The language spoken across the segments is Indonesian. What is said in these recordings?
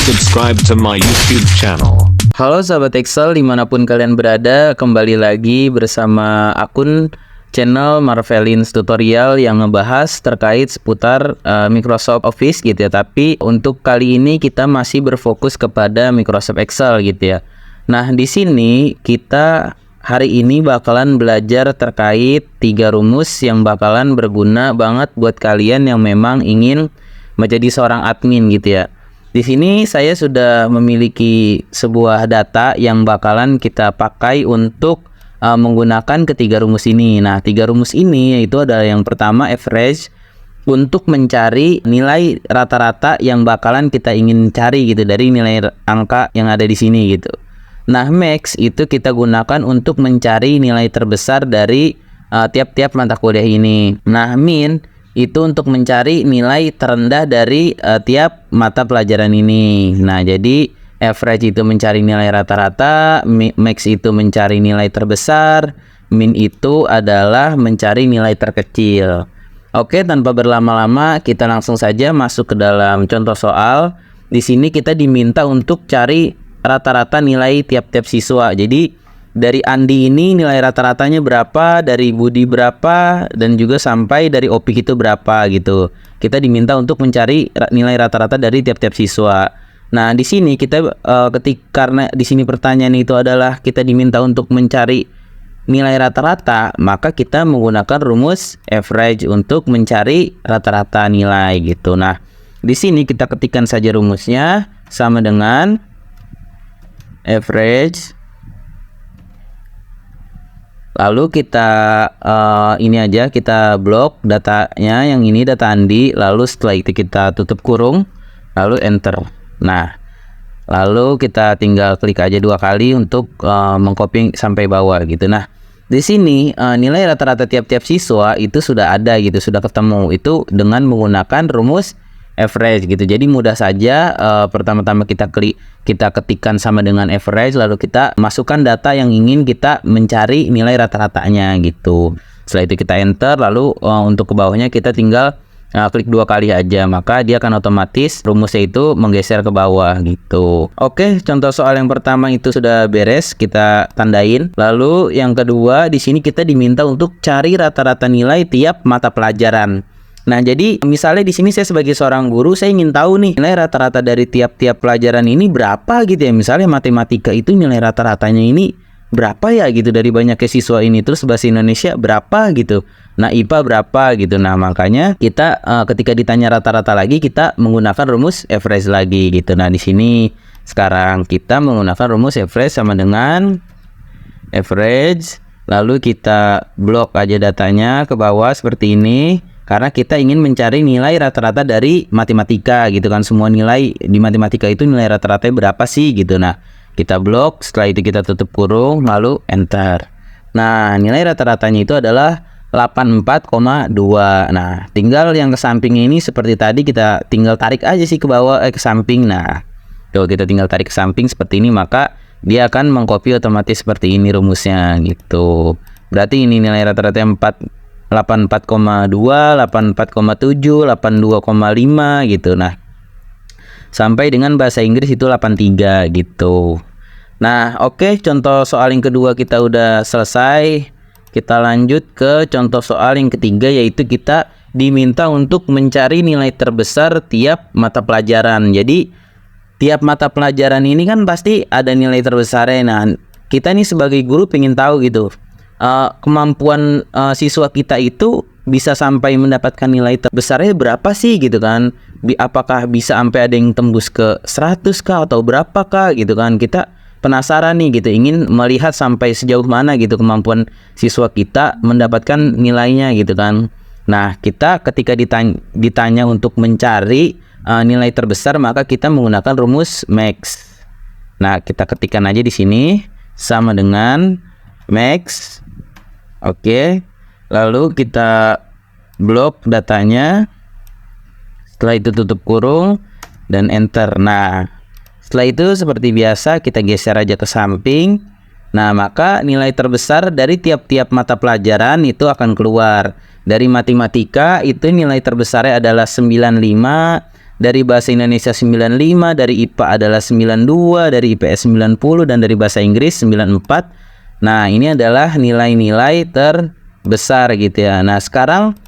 subscribe to my YouTube channel. Halo sahabat Excel dimanapun kalian berada, kembali lagi bersama akun channel Marvelins Tutorial yang ngebahas terkait seputar Microsoft Office gitu ya. Tapi untuk kali ini kita masih berfokus kepada Microsoft Excel gitu ya. Nah di sini kita hari ini bakalan belajar terkait 3 rumus yang bakalan berguna banget buat kalian yang memang ingin menjadi seorang admin gitu ya. Di sini saya sudah memiliki sebuah data yang bakalan kita pakai untuk menggunakan ketiga rumus ini. Nah, 3 rumus ini yaitu adalah yang pertama average untuk mencari nilai rata-rata yang bakalan kita ingin cari gitu dari nilai angka yang ada di sini gitu. Nah, max itu kita gunakan untuk mencari nilai terbesar dari tiap-tiap mata kuliah ini. Nah, min itu untuk mencari nilai terendah dari tiap mata pelajaran ini. Nah, jadi average itu mencari nilai rata-rata, max itu mencari nilai terbesar, min itu adalah mencari nilai terkecil. Oke, tanpa berlama-lama kita langsung saja masuk ke dalam contoh soal. Di sini kita diminta untuk cari rata-rata nilai tiap-tiap siswa. Jadi dari Andi ini nilai rata-ratanya berapa, dari Budi berapa, dan juga sampai dari Opik itu berapa gitu. Kita diminta untuk mencari nilai rata-rata dari tiap-tiap siswa. Nah, di sini kita karena di sini pertanyaan itu adalah kita diminta untuk mencari nilai rata-rata, maka kita menggunakan rumus average untuk mencari rata-rata nilai gitu. Nah, di sini kita ketikkan saja rumusnya sama dengan average. Lalu kita ini aja kita blok datanya, yang ini data Andi. Lalu setelah itu kita tutup kurung, lalu enter. Nah, lalu kita tinggal klik aja 2 kali untuk mengcopy sampai bawah gitu. Nah, di sini nilai rata-rata tiap-tiap siswa itu sudah ada gitu, sudah ketemu itu dengan menggunakan rumus average gitu. Jadi mudah saja, pertama-tama kita ketikkan sama dengan average, lalu kita masukkan data yang ingin kita mencari nilai rata-ratanya gitu. Setelah itu kita enter, lalu untuk ke bawahnya kita tinggal klik 2 kali aja, maka dia akan otomatis rumusnya itu menggeser ke bawah gitu. Oke, contoh soal yang pertama itu sudah beres, kita tandain. Lalu yang kedua, di sini kita diminta untuk cari rata-rata nilai tiap mata pelajaran. Nah, jadi misalnya di sini saya sebagai seorang guru, saya ingin tahu nih nilai rata-rata dari tiap-tiap pelajaran ini berapa gitu ya. Misalnya matematika itu nilai rata-ratanya ini berapa ya gitu dari banyaknya siswa ini. Terus bahasa Indonesia berapa gitu. Nah, IPA berapa gitu. Nah, makanya kita ketika ditanya rata-rata lagi kita menggunakan rumus average lagi gitu. Nah, di sini sekarang kita menggunakan rumus average sama dengan average. Lalu kita blok aja datanya ke bawah seperti ini. Karena kita ingin mencari nilai rata-rata dari matematika gitu kan. Semua nilai di matematika itu nilai rata-ratanya berapa sih gitu. Nah, kita blok, setelah itu kita tutup kurung, lalu enter. Nah, nilai rata-ratanya itu adalah 84,2. Nah, tinggal yang ke samping ini seperti tadi kita tinggal tarik aja sih ke bawah, ke samping. Nah, kalau kita tinggal tarik ke samping seperti ini, maka dia akan mengcopy otomatis seperti ini rumusnya gitu. Berarti ini nilai rata-rata 84,2, 84,7, 82,5 gitu. Nah, sampai dengan bahasa Inggris itu 83 gitu. Nah, oke, contoh soal yang kedua kita udah selesai. Kita lanjut ke contoh soal yang ketiga, yaitu kita diminta untuk mencari nilai terbesar tiap mata pelajaran. Jadi tiap mata pelajaran ini kan pasti ada nilai terbesarnya. Nah, kita nih sebagai guru pengen tahu gitu, kemampuan siswa kita itu bisa sampai mendapatkan nilai terbesarnya berapa sih gitu kan. Apakah bisa sampai ada yang tembus ke 100 kah atau berapa kah gitu kan. Kita penasaran nih gitu, ingin melihat sampai sejauh mana gitu kemampuan siswa kita mendapatkan nilainya gitu kan. Nah, kita ketika ditanya untuk mencari nilai terbesar, maka kita menggunakan rumus max. Nah, kita ketikkan aja di sini sama dengan max. Oke, lalu kita blok datanya. Setelah itu tutup kurung dan enter. Nah, setelah itu seperti biasa kita geser aja ke samping. Nah, maka nilai terbesar dari tiap-tiap mata pelajaran itu akan keluar. Dari matematika itu nilai terbesarnya adalah 95, dari bahasa Indonesia 95, dari IPA adalah 92, dari IPS 90, dan dari bahasa Inggris 94. Nah, ini adalah nilai-nilai terbesar gitu ya. Nah, sekarang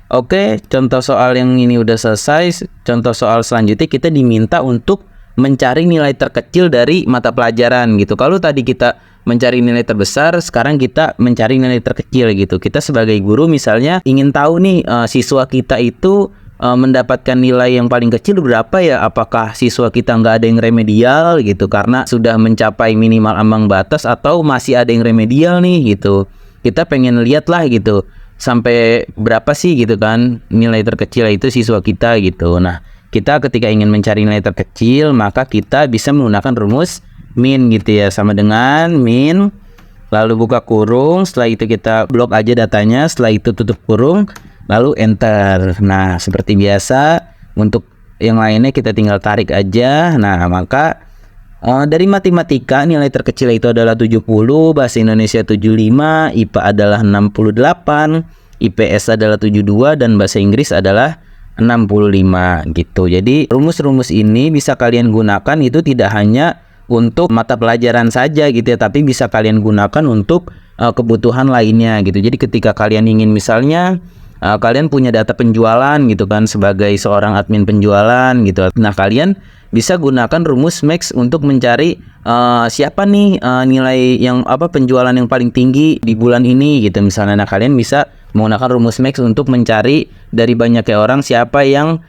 oke, contoh soal yang ini udah selesai. Contoh soal selanjutnya kita diminta untuk mencari nilai terkecil dari mata pelajaran gitu. Kalau tadi kita mencari nilai terbesar, sekarang kita mencari nilai terkecil gitu. Kita sebagai guru misalnya ingin tahu nih siswa kita itu mendapatkan nilai yang paling kecil berapa ya? Apakah siswa kita nggak ada yang remedial gitu karena sudah mencapai minimal ambang batas, atau masih ada yang remedial nih gitu. Kita pengen lihat lah gitu sampai berapa sih gitu kan nilai terkecil itu siswa kita gitu. Nah, kita ketika ingin mencari nilai terkecil maka kita bisa menggunakan rumus min gitu ya, sama dengan min lalu buka kurung, setelah itu kita blok aja datanya, setelah itu tutup kurung lalu enter. Nah, seperti biasa untuk yang lainnya kita tinggal tarik aja. Nah, maka dari matematika nilai terkecil itu adalah 70, bahasa Indonesia 75, IPA adalah 68, IPS adalah 72, dan bahasa Inggris adalah 65 gitu. Jadi rumus-rumus ini bisa kalian gunakan itu tidak hanya untuk mata pelajaran saja gitu ya, tapi bisa kalian gunakan untuk kebutuhan lainnya gitu. Jadi ketika kalian ingin misalnya kalian punya data penjualan gitu kan sebagai seorang admin penjualan gitu. Nah, kalian bisa gunakan rumus max untuk mencari siapa nih nilai yang penjualan yang paling tinggi di bulan ini gitu misalnya. Nah, kalian bisa menggunakan rumus max untuk mencari dari banyaknya orang siapa yang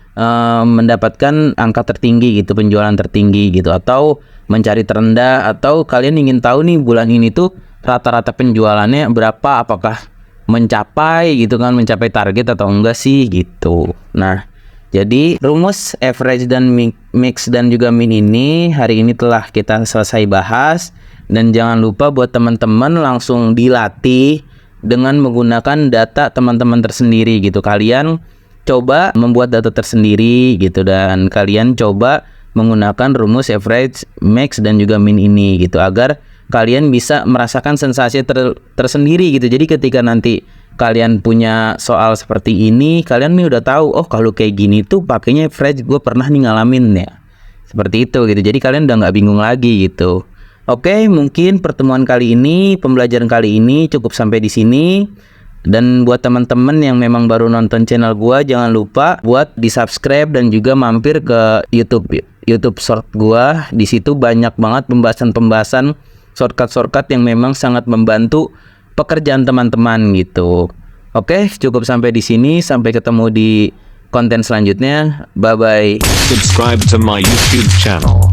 mendapatkan angka tertinggi gitu, penjualan tertinggi gitu, atau mencari terendah, atau kalian ingin tahu nih bulan ini tuh rata-rata penjualannya berapa, apakah mencapai gitu kan, mencapai target atau enggak sih gitu. Nah, jadi rumus average dan mix dan juga min ini hari ini telah kita selesai bahas, dan jangan lupa buat teman-teman langsung dilatih dengan menggunakan data teman-teman tersendiri gitu. Kalian coba membuat data tersendiri gitu, dan kalian coba menggunakan rumus average, max, dan juga min ini gitu, agar kalian bisa merasakan sensasi tersendiri gitu. Jadi ketika nanti kalian punya soal seperti ini, kalian nih udah tahu, oh kalau kayak gini tuh pakainya average, gue pernah nih ngalamin ya seperti itu gitu. Jadi kalian udah nggak bingung lagi gitu. Oke, mungkin pertemuan kali ini, pembelajaran kali ini cukup sampai di sini. Dan buat teman-teman yang memang baru nonton channel gua, jangan lupa buat di-subscribe dan juga mampir ke YouTube Short gua. Di situ banyak banget pembahasan-pembahasan shortcut yang memang sangat membantu pekerjaan teman-teman gitu. Oke, cukup sampai di sini. Sampai ketemu di konten selanjutnya. Bye bye. Subscribe to my YouTube channel.